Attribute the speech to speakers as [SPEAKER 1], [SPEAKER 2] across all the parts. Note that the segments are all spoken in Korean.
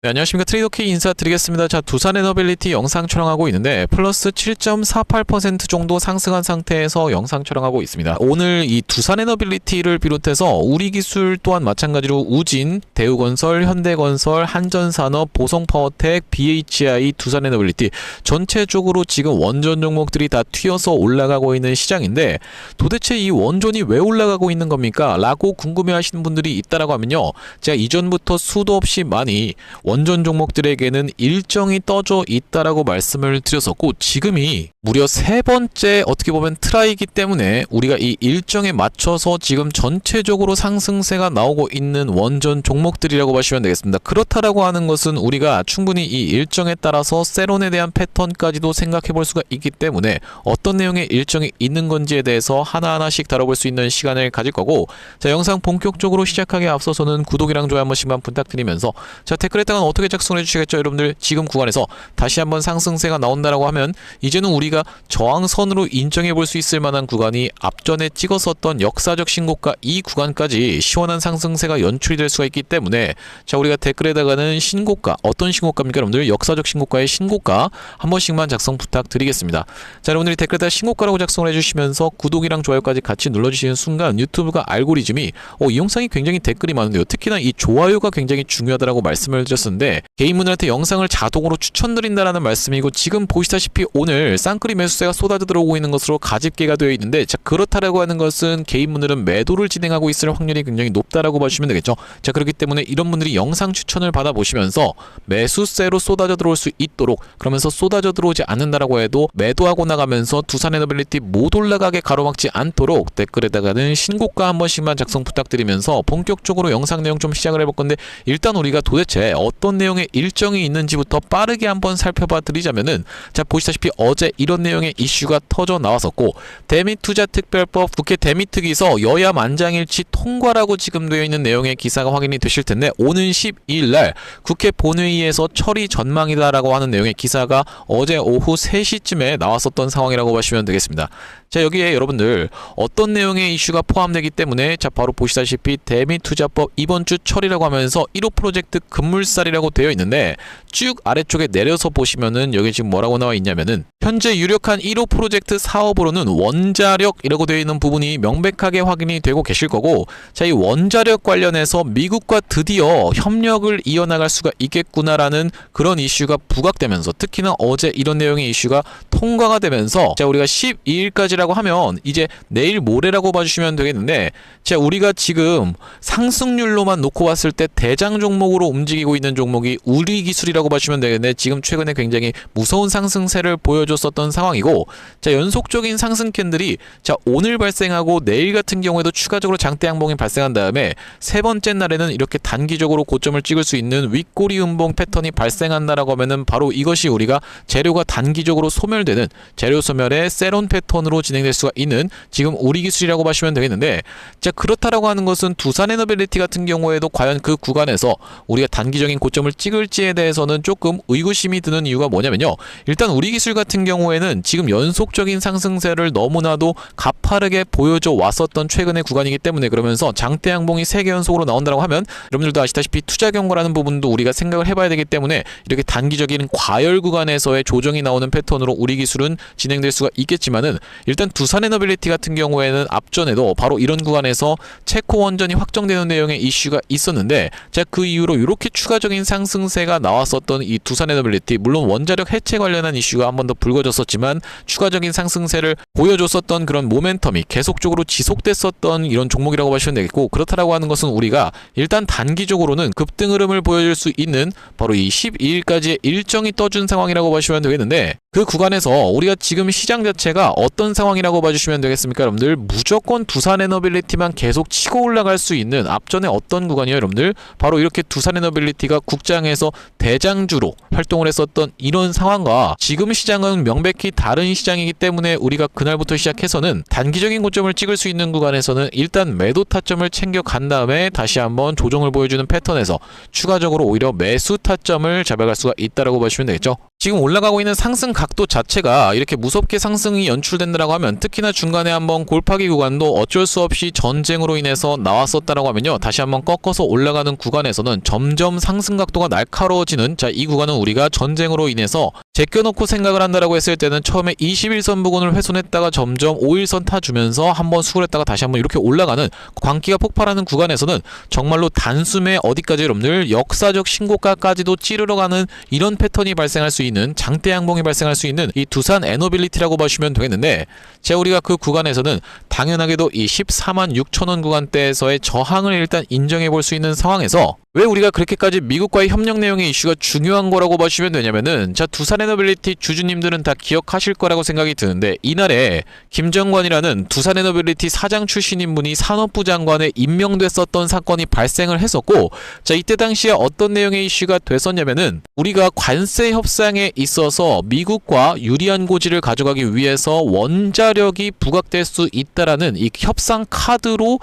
[SPEAKER 1] 네, 안녕하십니까. 트레이더K 인사드리겠습니다. 자, 두산에너빌리티 영상 촬영하고 있는데 플러스 7.48% 정도 상승한 상태에서 영상 촬영하고 있습니다. 오늘 이 두산에너빌리티를 비롯해서 우리기술 또한 마찬가지로 우진, 대우건설, 현대건설, 한전산업, 보성파워텍, BHI, 두산에너빌리티 전체적으로 지금 원전 종목들이 다 튀어서 올라가고 있는 시장인데 도대체 이 원전이 왜 올라가고 있는 겁니까? 라고 궁금해하시는 분들이 있다라고 하면요. 제가 이전부터 수도 없이 많이 원전 종목들에게는 일정이 떠져 있다라고 말씀을 드렸었고 지금이 무려 세 번째 어떻게 보면 트라이이기 때문에 우리가 이 일정에 맞춰서 지금 전체적으로 상승세가 나오고 있는 원전 종목들이라고 보시면 되겠습니다. 그렇다라고 하는 것은 우리가 충분히 이 일정에 따라서 세론에 대한 패턴까지도 생각해 볼 수가 있기 때문에 어떤 내용의 일정이 있는 건지에 대해서 하나하나씩 다뤄볼 수 있는 시간을 가질 거고, 자, 영상 본격적으로 시작하기에 앞서서는 구독이랑 좋아요 한 번씩만 부탁드리면서, 자, 댓글에다가 어떻게 작성해 주시겠죠? 여러분들 지금 구간에서 다시 한번 상승세가 나온다라고 하면 이제는 우리가 저항선으로 인정해 볼 수 있을 만한 구간이 앞전에 찍었었던 역사적 신고가 이 구간까지 시원한 상승세가 연출이 될 수가 있기 때문에, 자, 우리가 댓글에다가는 신고가, 어떤 신고가입니까 여러분들? 역사적 신고가의 신고가 한 번씩만 작성 부탁드리겠습니다. 자, 여러분들이 댓글에다가 신고가라고 작성을 해주시면서 구독이랑 좋아요까지 같이 눌러주시는 순간 유튜브가 알고리즘이 이 영상이 굉장히 댓글이 많은데요, 특히나 이 좋아요가 굉장히 중요하다라고 말씀을 드렸었는데 개인분들한테 영상을 자동으로 추천드린다라는 말씀이고, 지금 보시다시피 오늘 쌍끌이 매수세가 쏟아져 들어오고 있는 것으로 가집계가 되어 있는데, 자, 그렇다라고 하는 것은 개인분들은 매도를 진행하고 있을 확률이 굉장히 높다라고 보시면 되겠죠. 자, 그렇기 때문에 이런 분들이 영상 추천을 받아보시면서 매수세로 쏟아져 들어올 수 있도록, 그러면서 쏟아져 들어오지 않는다라고 해도 매도하고 나가면서 두산에너빌리티 못 올라가게 가로막지 않도록 댓글에다가는 신고가 한 번씩만 작성 부탁드리면서 본격적으로 영상 내용 좀 시작을 해볼 건데, 일단 우리가 도대체 어떤 내용의 일정이 있는지부터 빠르게 한번 살펴봐 드리자면은, 자, 보시다시피 어제 이런 내용의 이슈가 터져 나왔었고, 대미투자특별법 국회 대미특위에서 여야 만장일치 통과라고 지금 되어 있는 내용의 기사가 확인이 되실 텐데, 오는 12일날 국회 본회의에서 처리 전망이다라고 하는 내용의 기사가 어제 오후 3시쯤에 나왔었던 상황이라고 보시면 되겠습니다. 자, 여기에 여러분들 어떤 내용의 이슈가 포함되기 때문에, 자, 바로 보시다시피 대미투자법 이번 주 처리라고 하면서 1호 프로젝트 급물살이라고 되어 있는데, 쭉 아래쪽에 내려서 보시면은 여기 지금 뭐라고 나와 있냐면은 현재 유력한 1호 프로젝트 사업으로는 원자력이라고 되어 있는 부분이 명백하게 확인이 되고 계실 거고, 자, 이 원자력 관련해서 미국과 드디어 협력을 이어나갈 수가 있겠구나라는 그런 이슈가 부각되면서, 특히나 어제 이런 내용의 이슈가 통과가 되면서, 자, 우리가 12일까지라고 하면 이제 내일 모레라고 봐주시면 되겠는데, 자, 우리가 지금 상승률로만 놓고 봤을 때 대장 종목으로 움직이고 있는 종목이 우리기술이라고 봐주시면 되겠는데, 지금 최근에 굉장히 무서운 상승세를 보여줬었던 상황이고, 자, 연속적인 상승 캔들이, 자, 오늘 발생하고 내일 같은 경우에도 추가적으로 장대 양봉이 발생한 다음에 세 번째 날에는 이렇게 단기적으로 고점을 찍을 수 있는 윗꼬리 음봉 패턴이 발생한다라고 하면은 바로 이것이 우리가 재료가 단기적으로 소멸되는 재료 소멸의 세론 패턴으로 진행될 수가 있는 지금 우리기술이라고 보시면 되겠는데, 자, 그렇다라고 하는 것은 두산에너빌리티 같은 경우에도 과연 그 구간에서 우리가 단기적인 고점을 찍을지에 대해서는 조금 의구심이 드는 이유가 뭐냐면요, 일단 우리기술 같은 경우에는 지금 연속적인 상승세를 너무나도 가파르게 보여줘 왔었던 최근의 구간이기 때문에, 그러면서 장대 양봉이 3개 연속으로 나온다고 하면 여러분들도 아시다시피 투자 경고라는 부분도 우리가 생각을 해봐야 되기 때문에 이렇게 단기적인 과열 구간에서의 조정이 나오는 패턴으로 우리기술은 진행될 수가 있겠지만은, 일단 두산에너빌리티 같은 경우에는 앞전에도 바로 이런 구간에서 체코 원전이 확정되는 내용의 이슈가 있었는데, 자, 그 이후로 이렇게 추가적인 상승세가 나왔었던 이 두산에너빌리티, 물론 원자력 해체 관련한 이슈가 한 번 더 불거졌었지만 추가적인 상승세를 보여줬었던 그런 모멘텀이 계속적으로 지속됐었던 이런 종목이라고 보시면 되겠고, 그렇다라고 하는 것은 우리가 일단 단기적으로는 급등 흐름을 보여줄 수 있는 바로 이 12일까지의 일정이 떠준 상황이라고 보시면 되겠는데, 그 구간에서 우리가 지금 시장 자체가 어떤 상황이라고 봐주시면 되겠습니까 여러분들? 무조건 두산에너빌리티만 계속 치고 올라갈 수 있는 앞전에 어떤 구간이요 여러분들? 바로 이렇게 두산에너빌리티가 국장에서 대장주로 활동을 했었던 이런 상황과 지금 시장은 명백히 다른 시장이기 때문에 우리가 그날부터 시작해서는 단기적인 고점을 찍을 수 있는 구간에서는 일단 매도 타점을 챙겨간 다음에 다시 한번 조정을 보여주는 패턴에서 추가적으로 오히려 매수 타점을 잡아갈 수가 있다라고 보시면 되겠죠. 지금 올라가고 있는 상승 각도 자체가 이렇게 무섭게 상승이 연출된다라고 하면, 특히나 중간에 한번 골파기 구간도 어쩔 수 없이 전쟁으로 인해서 나왔었다라고 하면요, 다시 한번 꺾어서 올라가는 구간에서는 점점 상승 각도가 날카로워지는, 자, 이 구간은 우리가 전쟁으로 인해서 제껴놓고 생각을 한다라고 했을 때는 처음에 21선 부근을 훼손했다가 점점 5일선 타주면서 한번 수월했다가 다시 한번 이렇게 올라가는, 광기가 폭발하는 구간에서는 정말로 단숨에 어디까지 여러분들 역사적 신고가까지도 찌르러 가는 이런 패턴이 발생할 수 있는, 장대 양봉이 발생할 수 있는 이 두산 에너빌리티라고 보시면 되겠는데, 제가 우리가 그 구간에서는 당연하게도 이 14만 6천원 구간대에서의 저항을 일단 인정해 볼 수 있는 상황에서, 왜 우리가 그렇게까지 미국과의 협력 내용의 이슈가 중요한 거라고 보시면 되냐면은, 자, 두산 에너빌리티 주주님들은 다 기억하실 거라고 생각이 드는데, 이날에 김정관이라는 두산 에너빌리티 사장 출신인 분이 산업부 장관에 임명됐었던 사건이 발생을 했었고, 자, 이때 당시에 어떤 내용의 이슈가 됐었냐면은, 우리가 관세 협상에 있어서 미국과 유리한 고지를 가져가기 위해서 원자력이 부각될 수 있다라는 이 협상 카드로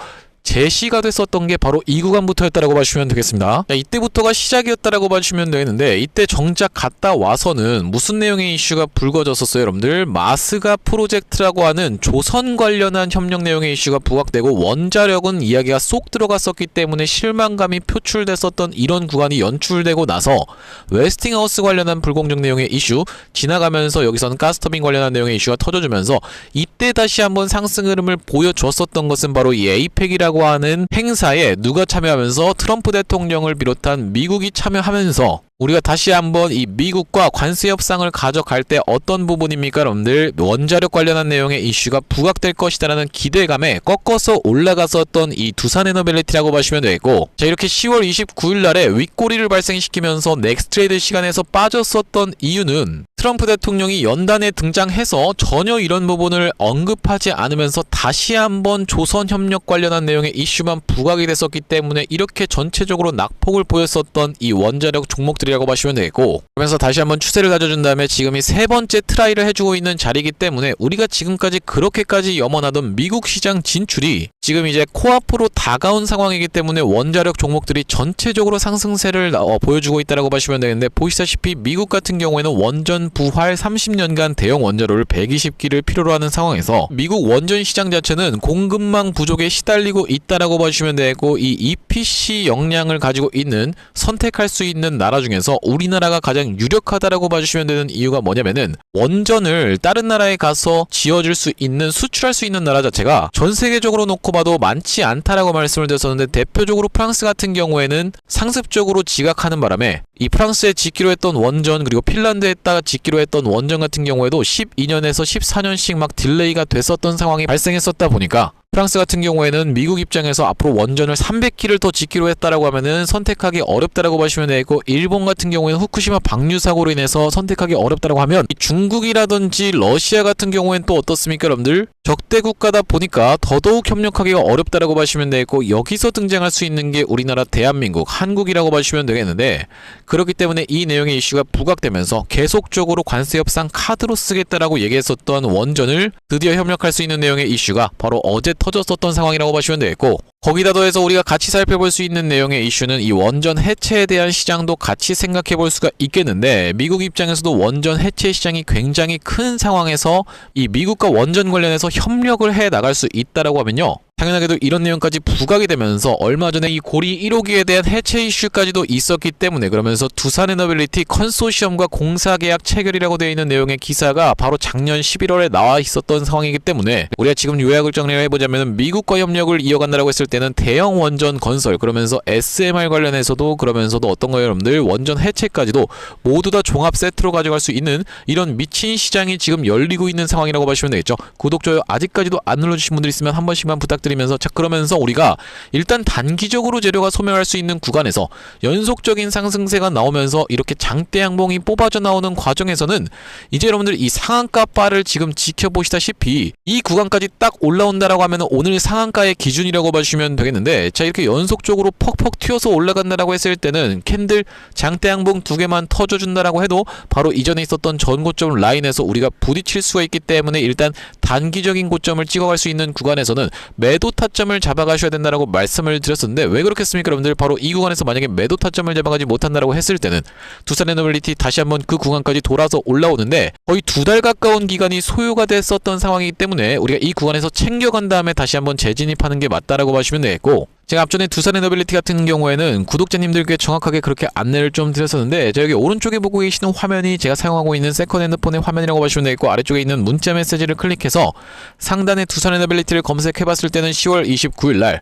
[SPEAKER 1] 제시가 됐었던 게 바로 이 구간부터였다라고 봐주시면 되겠습니다. 자, 이때부터가 시작이었다라고 봐주시면 되겠는데, 이때 정작 갔다 와서는 무슨 내용의 이슈가 불거졌었어요, 여러분들? 마스가 프로젝트라고 하는 조선 관련한 협력 내용의 이슈가 부각되고, 원자력은 이야기가 쏙 들어갔었기 때문에 실망감이 표출됐었던 이런 구간이 연출되고 나서 웨스팅하우스 관련한 불공정 내용의 이슈 지나가면서 여기서는 가스터빈 관련한 내용의 이슈가 터져주면서, 이때 다시 한번 상승 흐름을 보여줬었던 것은 바로 이 에이펙이라고 하는 행사에 누가 참여하면서, 트럼프 대통령을 비롯한 미국이 참여하면서 우리가 다시 한번 이 미국과 관세 협상을 가져갈 때 어떤 부분입니까, 여러분들? 원자력 관련한 내용의 이슈가 부각될 것이다라는 기대감에 꺾어서 올라갔었던 이 두산 에너빌리티라고 보시면 되겠고, 자, 이렇게 10월 29일 날에 윗꼬리를 발생시키면서 넥스트레이드 시간에서 빠졌었던 이유는, 트럼프 대통령이 연단에 등장해서 전혀 이런 부분을 언급하지 않으면서 다시 한번 조선협력 관련한 내용의 이슈만 부각이 됐었기 때문에 이렇게 전체적으로 낙폭을 보였었던 이 원자력 종목들이라고 보시면 되겠고, 그러면서 다시 한번 추세를 가져준 다음에 지금이 세 번째 트라이를 해주고 있는 자리이기 때문에, 우리가 지금까지 그렇게까지 염원하던 미국 시장 진출이 지금 이제 코앞으로 다가온 상황이기 때문에 원자력 종목들이 전체적으로 상승세를 보여주고 있다라고 보시면 되겠는데, 보시다시피 미국 같은 경우에는 원전 부활 30년간 대형 원자로를 120기를 필요로 하는 상황에서 미국 원전 시장 자체는 공급망 부족에 시달리고 있다라고 보시면 되고, 이 EPC 역량을 가지고 있는, 선택할 수 있는 나라 중에서 우리나라가 가장 유력하다라고 봐주시면 되는 이유가 뭐냐면은, 원전을 다른 나라에 가서 지어줄 수 있는, 수출할 수 있는 나라 자체가 전 세계적으로 놓고 봐도 많지 않다라고 말씀을 드렸었는데, 대표적으로 프랑스 같은 경우에는 상습적으로 지각하는 바람에 이 프랑스에 짓기로 했던 원전, 그리고 핀란드에다가 짓기로 했던 원전 같은 경우에도 12년에서 14년씩 막 딜레이가 됐었던 상황이 발생했었다 보니까, 프랑스 같은 경우에는 미국 입장에서 앞으로 원전을 300기를 더 짓기로 했다라고 하면은 선택하기 어렵다라고 보시면 되고, 일본 같은 경우에는 후쿠시마 방류 사고로 인해서 선택하기 어렵다라고 하면, 중국이라든지 러시아 같은 경우에는 또 어떻습니까, 여러분들? 적대 국가다 보니까 더더욱 협력하기가 어렵다라고 보시면 되고, 여기서 등장할 수 있는 게 우리나라 대한민국, 한국이라고 보시면 되겠는데, 그렇기 때문에 이 내용의 이슈가 부각되면서 계속적으로 관세 협상 카드로 쓰겠다라고 얘기했었던 원전을 드디어 협력할 수 있는 내용의 이슈가 바로 어제 터졌었던 상황이라고 보시면 되겠고, 거기다 더해서 우리가 같이 살펴볼 수 있는 내용의 이슈는 이 원전 해체에 대한 시장도 같이 생각해 볼 수가 있겠는데, 미국 입장에서도 원전 해체 시장이 굉장히 큰 상황에서 이 미국과 원전 관련해서 협력을 해 나갈 수 있다라고 하면요, 당연하게도 이런 내용까지 부각이 되면서 얼마 전에 이 고리 1호기에 대한 해체 이슈까지도 있었기 때문에, 그러면서 두산 에너빌리티 컨소시엄과 공사계약 체결이라고 되어 있는 내용의 기사가 바로 작년 11월에 나와 있었던 상황이기 때문에, 우리가 지금 요약을 정리를 해보자면, 미국과 협력을 이어간다라고 했을 때는 대형 원전 건설, 그러면서 SMR 관련해서도, 그러면서도 어떤 거예요, 여러분들? 원전 해체까지도 모두 다 종합 세트로 가져갈 수 있는 이런 미친 시장이 지금 열리고 있는 상황이라고 보시면 되겠죠. 구독, 좋아요 아직까지도 안 눌러주신 분들 있으면 한 번씩만 부탁드리면서, 자, 그러면서 우리가 일단 단기적으로 재료가 소멸할 수 있는 구간에서 연속적인 상승세가 나오면서 이렇게 장대 양봉이 뽑아져 나오는 과정에서는 이제 여러분들 이 상한가 바를 지금 지켜보시다시피 이 구간까지 딱 올라온다라고 하면 오늘 상한가의 기준이라고 봐주시면 보시면 되겠는데, 자 이렇게 연속적으로 퍽퍽 튀어서 올라간다라고 했을 때는 캔들 장대양봉 2개만 터져준다라고 해도 바로 이전에 있었던 전고점 라인에서 우리가 부딪힐 수가 있기 때문에 일단 단기적인 고점을 찍어갈 수 있는 구간에서는 매도 타점을 잡아가셔야 된다라고 말씀을 드렸었는데, 왜 그렇겠습니까 여러분들? 바로 이 구간에서 만약에 매도 타점을 잡아가지 못한다라고 했을 때는 두산에너빌리티 다시 한번 그 구간까지 돌아서 올라오는데 거의 2달 가까운 기간이 소요가 됐었던 상황이기 때문에 우리가 이 구간에서 챙겨간 다음에 다시 한번 재진입하는 게 맞다라고 보시면 되겠고, 제가 앞전에 두산에너빌리티 같은 경우에는 구독자님들께 정확하게 그렇게 안내를 좀 드렸었는데, 자 여기 오른쪽에 보고 계시는 화면이 제가 사용하고 있는 세컨 핸드폰의 화면이라고 보시면 되겠고, 아래쪽에 있는 문자 메시지를 클릭해서 상단에 두산에너빌리티를 검색해봤을 때는 10월 29일날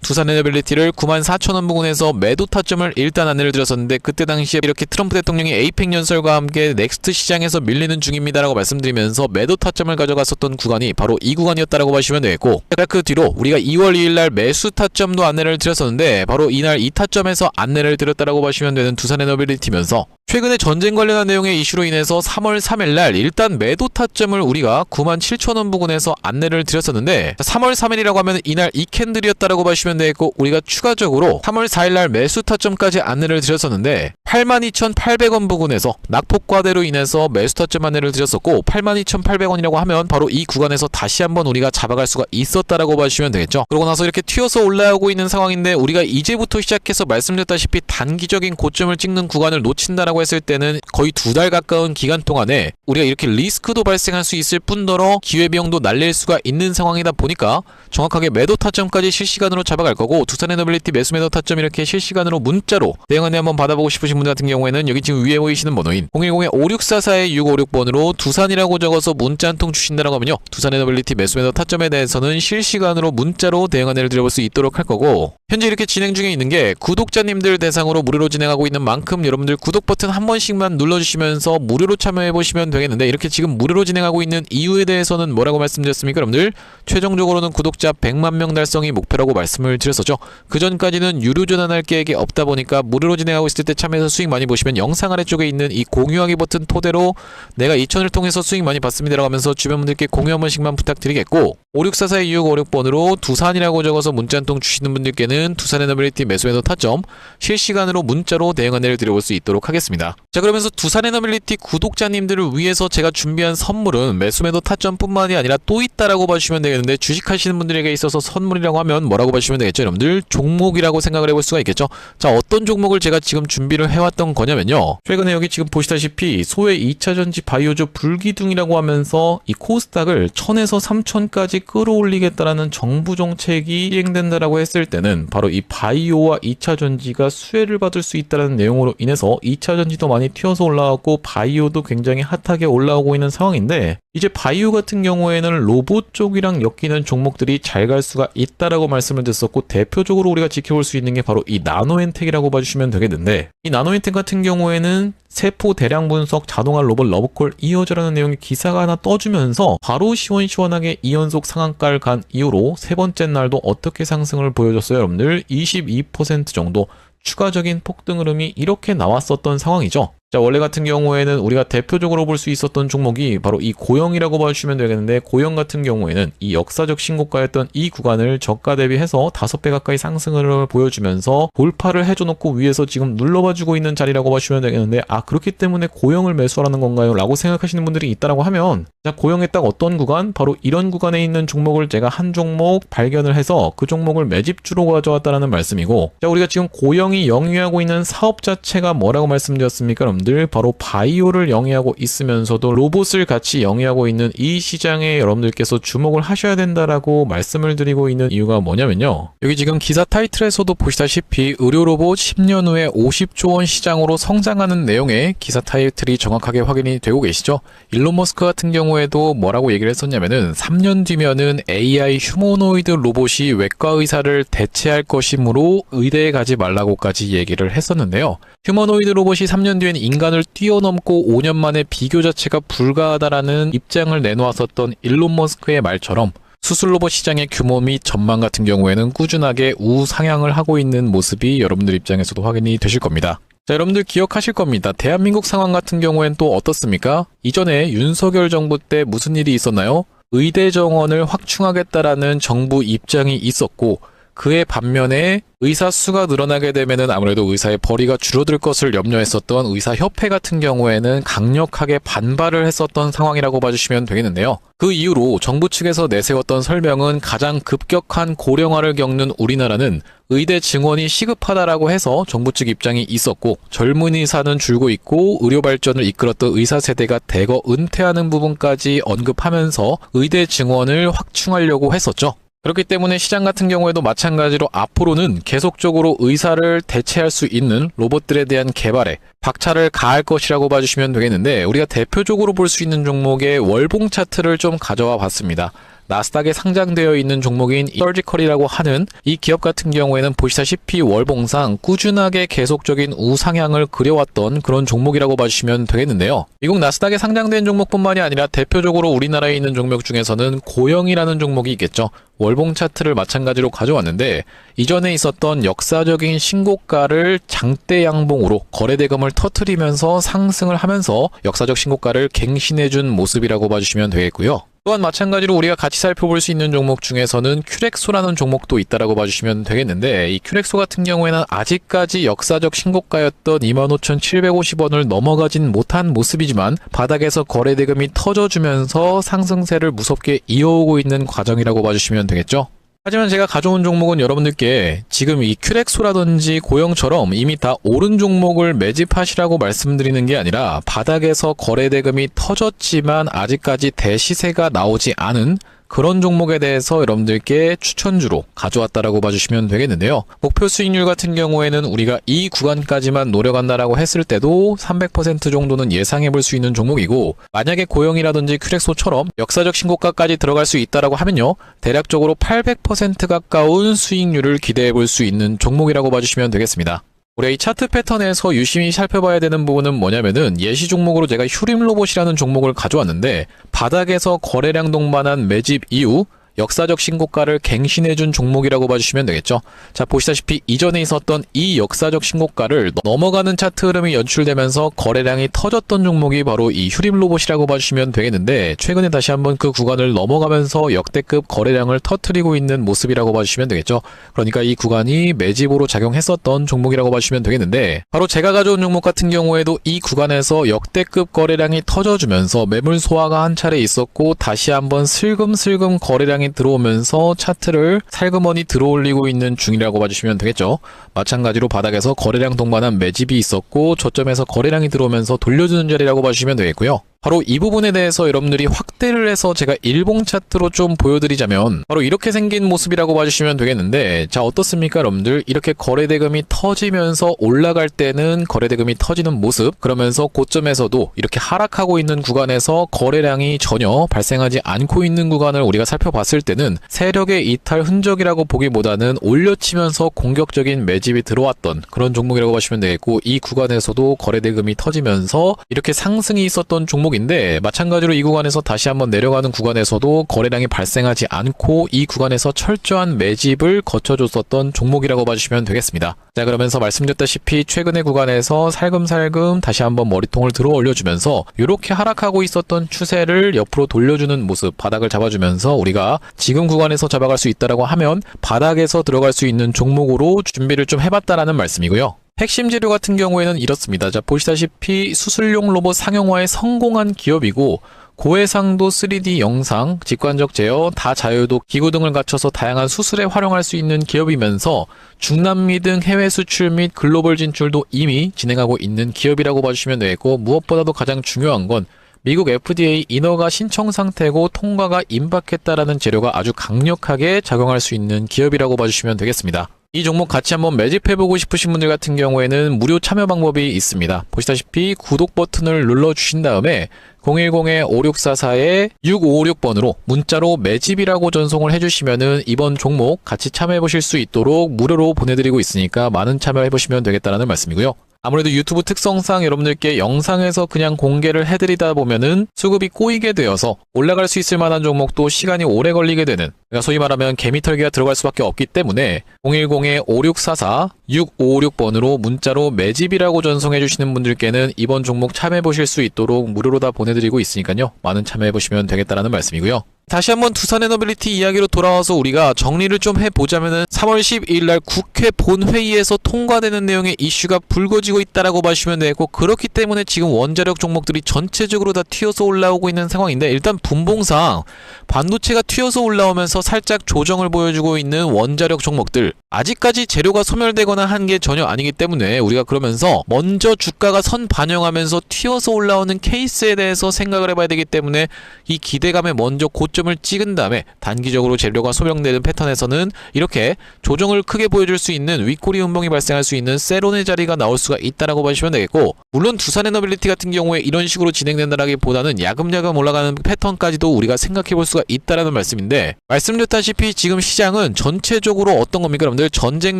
[SPEAKER 1] 두산에너빌리티를 94,000원 부근에서 매도 타점을 일단 안내를 드렸었는데, 그때 당시에 이렇게 트럼프 대통령이 에이펙 연설과 함께 넥스트 시장에서 밀리는 중입니다라고 말씀드리면서 매도 타점을 가져갔었던 구간이 바로 이 구간이었다라고 보시면 되겠고, 그 뒤로 우리가 2월 2일날 매수 타점도 안내를 드렸었는데 바로 이날 이 타점에서 안내를 드렸다라고 보시면 되는 두산에너빌리티면서, 최근에 전쟁 관련한 내용의 이슈로 인해서 3월 3일날 일단 매도 타점을 우리가 97,000원 부근에서 안내를 드렸었는데, 3월 3일이라고 하면 이날 이 캔들이었다라고 보시면 되겠고, 우리가 추가적으로 3월 4일날 매수 타점까지 안내를 드렸었는데 82,800원 부근에서 낙폭과대로 인해서 매수 타점 안내를 드렸었고, 82,800원이라고 하면 바로 이 구간에서 다시 한번 우리가 잡아갈 수가 있었다라고 보시면 되겠죠. 그러고 나서 이렇게 튀어서 올라오고 있는 상황인데, 우리가 이제부터 시작해서 말씀드렸다시피 단기적인 고점을 찍는 구간을 놓친다라고 했을 때는 거의 2달 가까운 기간 동안에 우리가 이렇게 리스크도 발생할 수 있을 뿐더러 기회비용도 날릴 수가 있는 상황이다 보니까 정확하게 매도 타점까지 실시간으로 잡아갈 거고, 두산에너빌리티 매수 매도 타점 이렇게 실시간으로 문자로 대응 안내 한번 받아보고 싶으신 분들 같은 경우에는 여기 지금 위에 보이시는 번호인 010-5644-6556번으로 두산이라고 적어서 문자 한 통 주신다라고 하면요, 두산에너빌리티 매수 매도 타점에 대해서는 실시간으로 문자로 대응 안내를 드려볼 수 있도록 할 거고, 현재 이렇게 진행 중에 있는 게 구독자님들 대상으로 무료로 진행하고 있는 만큼 여러분들 구독 버튼 한 번씩만 눌러주시면서 무료로 참여해보시면 되겠는데, 이렇게 지금 무료로 진행하고 있는 이유에 대해서는 뭐라고 말씀드렸습니까 여러분들? 최종적으로는 구독자 100만 명 달성이 목표라고 말씀을 드렸었죠. 그 전까지는 유료 전환할 계획이 없다 보니까 무료로 진행하고 있을 때 참여해서 수익 많이 보시면 영상 아래쪽에 있는 이 공유하기 버튼 토대로 내가 2,000을 통해서 수익 많이 받습니다라고 하면서 주변 분들께 공유 한 번씩만 부탁드리겠고, 5644-2656번으로 두산이라고 적어서 문자 한 통 주시는 분들께는 두산에너빌리티 매수 매도 타점 실시간으로 문자로 대응 안내를 드려볼 수 있도록 하겠습니다. 자 그러면서 두산에너빌리티 구독자님들을 위해서 제가 준비한 선물은 매수 매도 타점뿐만이 아니라 또 있다라고 봐주시면 되겠는데, 주식하시는 분들에게 있어서 선물이라고 하면 뭐라고 봐주시면 되겠죠 여러분들? 종목이라고 생각을 해볼 수가 있겠죠. 자 어떤 종목을 제가 지금 준비를 해왔던 거냐면요, 최근에 여기 지금 보시다시피 소외 2차전지 바이오주 불기둥이라고 하면서 이 코스닥을 1000에서 3000까지 끌어올리겠다라는 정부 정책이 시행된다라고 했을 때는 바로 이 바이오와 2차전지가 수혜를 받을 수 있다는 내용으로 인해서 2차전지도 많이 튀어서 올라왔고 바이오도 굉장히 핫하게 올라오고 있는 상황인데, 이제 바이오 같은 경우에는 로봇 쪽이랑 엮이는 종목들이 잘 갈 수가 있다라고 말씀을 드렸었고, 대표적으로 우리가 지켜볼 수 있는 게 바로 이 나노엔텍이라고 봐주시면 되겠는데, 이 나노엔텍 같은 경우에는 세포 대량 분석 자동화 로봇 러브콜 이어져라는 내용의 기사가 하나 떠주면서 바로 시원시원하게 2연속 상한가를 간 이후로 세 번째 날도 어떻게 상승을 보여줬어요 여러분들? 22% 정도 추가적인 폭등 흐름이 이렇게 나왔었던 상황이죠. 자 원래 같은 경우에는 우리가 대표적으로 볼 수 있었던 종목이 바로 이 고영이라고 봐주시면 되겠는데, 고영 같은 경우에는 이 역사적 신고가였던 이 구간을 저가 대비해서 5배 가까이 상승을 보여주면서 돌파를 해줘놓고 위에서 지금 눌러봐주고 있는 자리라고 봐주시면 되겠는데, 아 그렇기 때문에 고영을 매수하라는 건가요? 라고 생각하시는 분들이 있다라고 하면, 자 고영의 딱 어떤 구간? 바로 이런 구간에 있는 종목을 제가 한 종목 발견을 해서 그 종목을 매집주로 가져왔다라는 말씀이고, 자 우리가 지금 고영이 영위하고 있는 사업 자체가 뭐라고 말씀드렸습니까 여러분들? 바로 바이오를 영위하고 있으면서도 로봇을 같이 영위하고 있는 이 시장에 여러분들께서 주목을 하셔야 된다라고 말씀을 드리고 있는 이유가 뭐냐면요, 여기 지금 기사 타이틀에서도 보시다시피 의료로봇 10년 후에 50조 원 시장으로 성장하는 내용의 기사 타이틀이 정확하게 확인이 되고 계시죠. 일론 머스크 같은 경우에도 뭐라고 얘기를 했었냐면은 3년 뒤면은 AI 휴머노이드 로봇이 외과 의사를 대체할 것이므로 의대에 가지 말라고까지 얘기를 했었는데요, 휴머노이드 로봇이 3년 뒤엔 인간을 뛰어넘고 5년 만에 비교 자체가 불가하다라는 입장을 내놓았었던 일론 머스크의 말처럼 수술 로봇 시장의 규모 및 전망 같은 경우에는 꾸준하게 우상향을 하고 있는 모습이 여러분들 입장에서도 확인이 되실 겁니다. 자 여러분들 기억하실 겁니다. 대한민국 상황 같은 경우엔 또 어떻습니까? 이전에 윤석열 정부 때 무슨 일이 있었나요? 의대 정원을 확충하겠다라는 정부 입장이 있었고, 그의 반면에 의사 수가 늘어나게 되면은 아무래도 의사의 벌이가 줄어들 것을 염려했었던 의사협회 같은 경우에는 강력하게 반발을 했었던 상황이라고 봐주시면 되겠는데요. 그 이후로 정부 측에서 내세웠던 설명은 가장 급격한 고령화를 겪는 우리나라는 의대 증원이 시급하다라고 해서 정부 측 입장이 있었고, 젊은 의사는 줄고 있고 의료 발전을 이끌었던 의사 세대가 대거 은퇴하는 부분까지 언급하면서 의대 증원을 확충하려고 했었죠. 그렇기 때문에 시장 같은 경우에도 마찬가지로 앞으로는 계속적으로 의사를 대체할 수 있는 로봇들에 대한 개발에 박차를 가할 것이라고 봐주시면 되겠는데, 우리가 대표적으로 볼 수 있는 종목의 월봉 차트를 좀 가져와 봤습니다. 나스닥에 상장되어 있는 종목인 서지컬이라고 하는 이 기업 같은 경우에는 보시다시피 월봉상 꾸준하게 계속적인 우상향을 그려왔던 그런 종목이라고 봐주시면 되겠는데요. 미국 나스닥에 상장된 종목뿐만이 아니라 대표적으로 우리나라에 있는 종목 중에서는 고영이라는 종목이 있겠죠. 월봉 차트를 마찬가지로 가져왔는데, 이전에 있었던 역사적인 신고가를 장대 양봉으로 거래대금을 터트리면서 상승을 하면서 역사적 신고가를 갱신해준 모습이라고 봐주시면 되겠고요. 또한 마찬가지로 우리가 같이 살펴볼 수 있는 종목 중에서는 큐렉소라는 종목도 있다라고 봐주시면 되겠는데, 이 큐렉소 같은 경우에는 아직까지 역사적 신고가였던 25,750원을 넘어가진 못한 모습이지만 바닥에서 거래대금이 터져주면서 상승세를 무섭게 이어오고 있는 과정이라고 봐주시면 되겠죠. 하지만 제가 가져온 종목은 여러분들께 지금 이 큐렉소라든지 고영처럼 이미 다 오른 종목을 매집하시라고 말씀드리는 게 아니라, 바닥에서 거래대금이 터졌지만 아직까지 대시세가 나오지 않은 그런 종목에 대해서 여러분들께 추천주로 가져왔다라고 봐주시면 되겠는데요. 목표 수익률 같은 경우에는 우리가 이 구간까지만 노려간다라고 했을 때도 300% 정도는 예상해 볼 수 있는 종목이고, 만약에 고영이라든지 큐렉소처럼 역사적 신고가까지 들어갈 수 있다라고 하면요, 대략적으로 800% 가까운 수익률을 기대해 볼 수 있는 종목이라고 봐주시면 되겠습니다. 우리가 이 차트 패턴에서 유심히 살펴봐야 되는 부분은 뭐냐면은, 예시 종목으로 제가 휴림로봇이라는 종목을 가져왔는데, 바닥에서 거래량 동반한 매집 이후 역사적 신고가를 갱신해준 종목이라고 봐주시면 되겠죠. 자, 보시다시피 이전에 있었던 이 역사적 신고가를 넘어가는 차트 흐름이 연출되면서 거래량이 터졌던 종목이 바로 이 휴림로봇이라고 봐주시면 되겠는데, 최근에 다시 한번 그 구간을 넘어가면서 역대급 거래량을 터뜨리고 있는 모습이라고 봐주시면 되겠죠. 그러니까 이 구간이 매집으로 작용했었던 종목이라고 봐주시면 되겠는데, 바로 제가 가져온 종목 같은 경우에도 이 구간에서 역대급 거래량이 터져주면서 매물 소화가 한 차례 있었고, 다시 한번 슬금슬금 거래량이 들어오면서 차트를 살그머니 들어올리고 있는 중이라고 봐주시면 되겠죠. 마찬가지로 바닥에서 거래량 동반한 매집이 있었고, 저점에서 거래량이 들어오면서 돌려주는 자리라고 봐주시면 되겠고요. 바로 이 부분에 대해서 여러분들이 확대를 해서 제가 일봉 차트로 좀 보여드리자면, 바로 이렇게 생긴 모습이라고 봐주시면 되겠는데, 자, 어떻습니까 여러분들? 이렇게 거래대금이 터지면서 올라갈 때는 거래대금이 터지는 모습, 그러면서 고점에서도 이렇게 하락하고 있는 구간에서 거래량이 전혀 발생하지 않고 있는 구간을 우리가 살펴봤을 때는 세력의 이탈 흔적이라고 보기보다는 올려치면서 공격적인 매집이 들어왔던 그런 종목이라고 보시면 되겠고, 이 구간에서도 거래대금이 터지면서 이렇게 상승이 있었던 종목인데, 마찬가지로 이 구간에서 다시 한번 내려가는 구간에서도 거래량이 발생하지 않고 이 구간에서 철저한 매집을 거쳐줬었던 종목이라고 봐주시면 되겠습니다. 자, 그러면서 말씀드렸다시피 최근의 구간에서 살금살금 다시 한번 머리통을 들어 올려주면서 이렇게 하락하고 있었던 추세를 옆으로 돌려주는 모습, 바닥을 잡아주면서 우리가 지금 구간에서 잡아갈 수 있다라고 하면 바닥에서 들어갈 수 있는 종목으로 준비를 좀 해봤다라는 말씀이고요. 핵심 재료 같은 경우에는 이렇습니다. 자, 보시다시피 수술용 로봇 상용화에 성공한 기업이고, 고해상도 3D 영상, 직관적 제어, 다자유도 기구 등을 갖춰서 다양한 수술에 활용할 수 있는 기업이면서 중남미 등 해외 수출 및 글로벌 진출도 이미 진행하고 있는 기업이라고 봐주시면 되겠고, 무엇보다도 가장 중요한 건 미국 FDA 인허가 신청 상태고 통과가 임박했다라는 재료가 아주 강력하게 작용할 수 있는 기업이라고 봐주시면 되겠습니다. 이 종목 같이 한번 매집해보고 싶으신 분들 같은 경우에는 무료 참여 방법이 있습니다. 보시다시피 구독 버튼을 눌러주신 다음에 010-5644-6556번으로 문자로 매집이라고 전송을 해주시면은 이번 종목 같이 참여해보실 수 있도록 무료로 보내드리고 있으니까 많은 참여해보시면 되겠다라는 말씀이고요. 아무래도 유튜브 특성상 여러분들께 영상에서 그냥 공개를 해드리다 보면은 수급이 꼬이게 되어서 올라갈 수 있을 만한 종목도 시간이 오래 걸리게 되는 그러니까 소위 말하면 개미털기가 들어갈 수밖에 없기 때문에 010-5644-6556번으로 문자로 매집이라고 전송해 주시는 분들께는 이번 종목 참여해 보실 수 있도록 무료로 다 보내드리고 있으니까요. 많은 참여해 보시면 되겠다라는 말씀이고요. 다시 한번 두산에너빌리티 이야기로 돌아와서 우리가 정리를 좀 해보자면은 3월 12일 날 국회 본회의에서 통과되는 내용의 이슈가 불거지고 있다라고 봐주시면 되겠고, 그렇기 때문에 지금 원자력 종목들이 전체적으로 다 튀어서 올라오고 있는 상황인데, 일단 분봉상 반도체가 튀어서 올라오면서 살짝 조정을 보여주고 있는 원자력 종목들, 아직까지 재료가 소멸되거나 한 게 전혀 아니기 때문에 우리가 그러면서 먼저 주가가 선 반영하면서 튀어서 올라오는 케이스에 대해서 생각을 해봐야 되기 때문에 이 기대감에 먼저 고점을 찍은 다음에 단기적으로 재료가 소멸되는 패턴에서는 이렇게 조정을 크게 보여줄 수 있는 윗꼬리 음봉이 발생할 수 있는 세론의 자리가 나올 수가 있다라고 봐주시면 되겠고, 물론 두산에너빌리티 같은 경우에 이런 식으로 진행된다라기보다는 야금야금 올라가는 패턴까지도 우리가 생각해 볼 수가 있다라는 말씀인데, 말씀드렸다시피 지금 시장은 전체적으로 어떤 겁니까 여러분들? 전쟁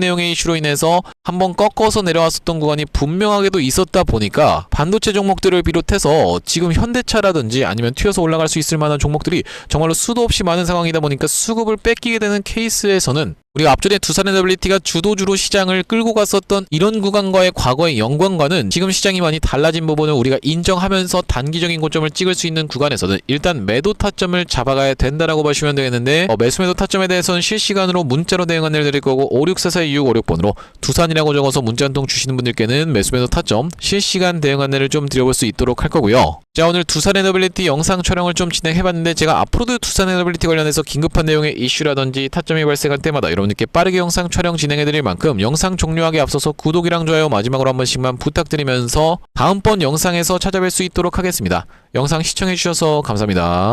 [SPEAKER 1] 내용의 이슈로 인해서 한번 꺾어서 내려왔었던 구간이 분명하게도 있었다 보니까 반도체 종목들을 비롯해서 지금 현대차라든지 아니면 튀어서 올라갈 수 있을 만한 종목들이 정말로 수도 없이 많은 상황이다 보니까 수급을 뺏기게 되는 케이스에서는 우리가 앞전에 두산에너빌리티가 주도주로 시장을 끌고 갔었던 이런 구간과의 과거의 영광과는 지금 시장이 많이 달라진 부분을 우리가 인정하면서 단기적인 고점을 찍을 수 있는 구간에서는 일단 매도 타점을 잡아가야 된다라고 보시면 되겠는데, 매수 매도 타점에 대해서는 실시간으로 문자로 대응 안내를 드릴 거고, 5644-2656번으로 두산이라고 적어서 문자 한 통 주시는 분들께는 매수 매도 타점 실시간 대응 안내를 좀 드려볼 수 있도록 할 거고요. 자, 오늘 두산에너빌리티 영상 촬영을 좀 진행해봤는데, 제가 앞으로도 두산에너빌리티 관련해서 긴급한 내용의 이슈라든지 타점이 발생할 때마다 여러분들께 빠르게 영상 촬영 진행해드릴 만큼 영상 종료하기 앞서서 구독이랑 좋아요 마지막으로 한 번씩만 부탁드리면서 다음번 영상에서 찾아뵐 수 있도록 하겠습니다. 영상 시청해주셔서 감사합니다.